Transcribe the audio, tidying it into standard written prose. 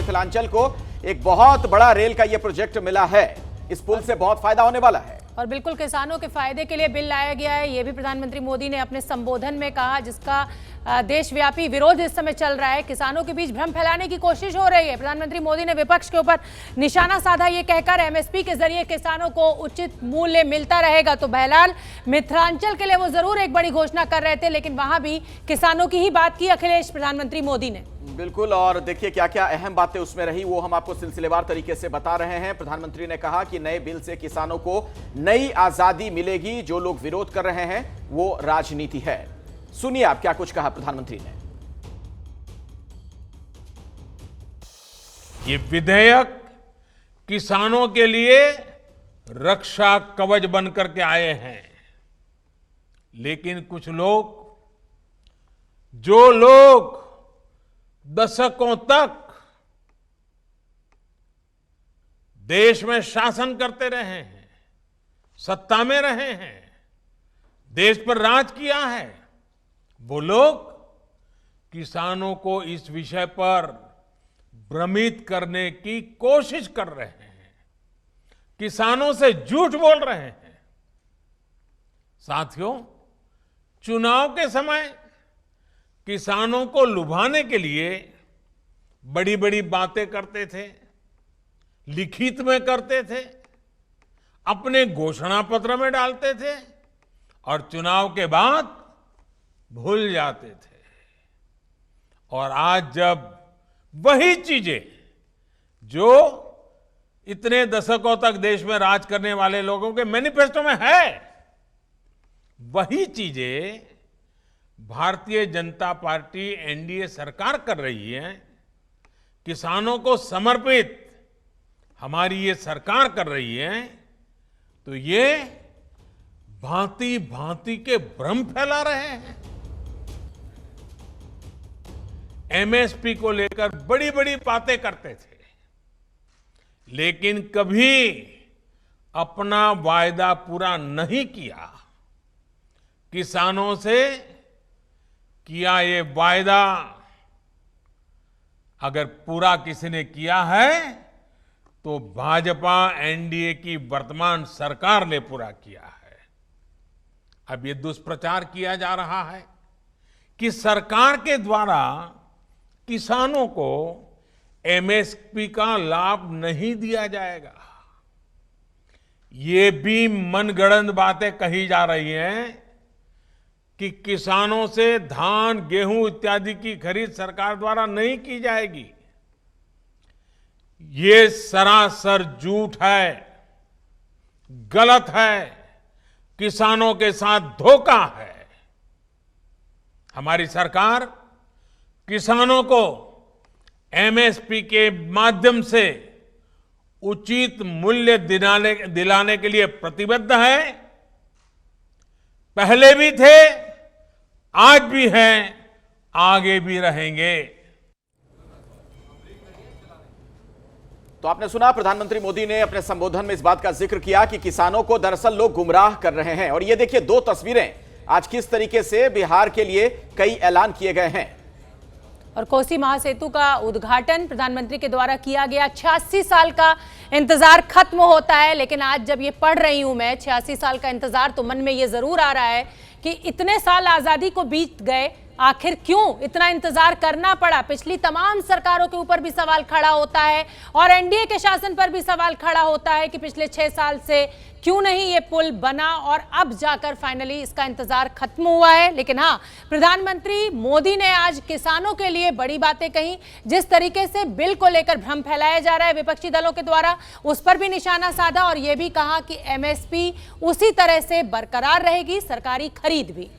मिथिलांचल को एक बहुत बड़ा रेल का यह प्रोजेक्ट मिला है। इस पुल से बहुत फायदा होने वाला है और बिल्कुल किसानों के फायदे के लिए बिल लाया गया है। ये भी प्रधानमंत्री मोदी ने अपने संबोधन में कहा, जिसका देशव्यापी विरोध इस समय चल रहा है। किसानों के बीच भ्रम फैलाने की कोशिश हो रही है। प्रधानमंत्री मोदी ने विपक्ष के ऊपर निशाना साधा, ये कहकर एमएसपी के जरिए किसानों को उचित मूल्य मिलता रहेगा। तो बहरहाल मिथिलांचल के लिए वो जरूर एक बड़ी घोषणा कर रहे थे, लेकिन वहां भी किसानों की ही बात की अखिलेश प्रधानमंत्री मोदी ने। बिल्कुल, और देखिए क्या क्या अहम बातें उसमें रही वो हम आपको सिलसिलेवार तरीके से बता रहे हैं। प्रधानमंत्री ने कहा कि नए बिल से किसानों को नई आजादी मिलेगी। जो लोग विरोध कर रहे हैं वो राजनीति है। सुनिए आप क्या कुछ कहा प्रधानमंत्री ने। ये विधेयक किसानों के लिए रक्षा कवच बनकर के आए हैं, लेकिन कुछ लोग, जो लोग दशकों तक देश में शासन करते रहे हैं, सत्ता में रहे हैं, देश पर राज किया है, वो लोग किसानों को इस विषय पर भ्रमित करने की कोशिश कर रहे हैं, किसानों से झूठ बोल रहे हैं। साथियों, चुनाव के समय किसानों को लुभाने के लिए बड़ी बड़ी बातें करते थे, लिखित में करते थे, अपने घोषणा पत्र में डालते थे और चुनाव के बाद भूल जाते थे। और आज जब वही चीजें जो इतने दशकों तक देश में राज करने वाले लोगों के मैनिफेस्टो में है, वही चीजें भारतीय जनता पार्टी एनडीए सरकार कर रही है, किसानों को समर्पित हमारी ये सरकार कर रही है, तो ये भांति भांति के भ्रम फैला रहे हैं। एमएसपी को लेकर बड़ी बड़ी बातें करते थे, लेकिन कभी अपना वायदा पूरा नहीं किया। किसानों से किया ये वायदा अगर पूरा किसी ने किया है तो भाजपा एनडीए की वर्तमान सरकार ने पूरा किया है। अब ये दुष्प्रचार किया जा रहा है कि सरकार के द्वारा किसानों को एमएसपी का लाभ नहीं दिया जाएगा। ये भी मनगढ़ंत बातें कही जा रही हैं कि किसानों से धान, गेहूं इत्यादि की खरीद सरकार द्वारा नहीं की जाएगी। ये सरासर झूठ है, गलत है, किसानों के साथ धोखा है। हमारी सरकार किसानों को एमएसपी के माध्यम से उचित मूल्य दिलाने के लिए प्रतिबद्ध है। पहले भी थे, आज भी हैं, आगे भी रहेंगे। तो आपने सुना, प्रधानमंत्री मोदी ने अपने संबोधन में इस बात का जिक्र किया कि किसानों को दरअसल लोग गुमराह कर रहे हैं। और ये देखिए दो तस्वीरें आज किस तरीके से बिहार के लिए कई ऐलान किए गए हैं। और कोसी महासेतु का उद्घाटन प्रधानमंत्री के द्वारा किया गया। 86 साल का इंतजार खत्म होता है, लेकिन आज जब ये पढ़ रही हूं मैं 86 साल का इंतजार, तो मन में ये जरूर आ रहा है कि इतने साल आजादी को बीत गए, आखिर क्यों इतना इंतजार करना पड़ा। पिछली तमाम सरकारों के ऊपर भी सवाल खड़ा होता है और एनडीए के शासन पर भी सवाल खड़ा होता है कि पिछले 6 साल से क्यों नहीं ये पुल बना और अब जाकर फाइनली इसका इंतजार खत्म हुआ है। लेकिन हाँ, प्रधानमंत्री मोदी ने आज किसानों के लिए बड़ी बातें कही। जिस तरीके से बिल को लेकर भ्रम फैलाया जा रहा है विपक्षी दलों के द्वारा, उस पर भी निशाना साधा और यह भी कहा कि एमएसपी उसी तरह से बरकरार रहेगी, सरकारी खरीद भी।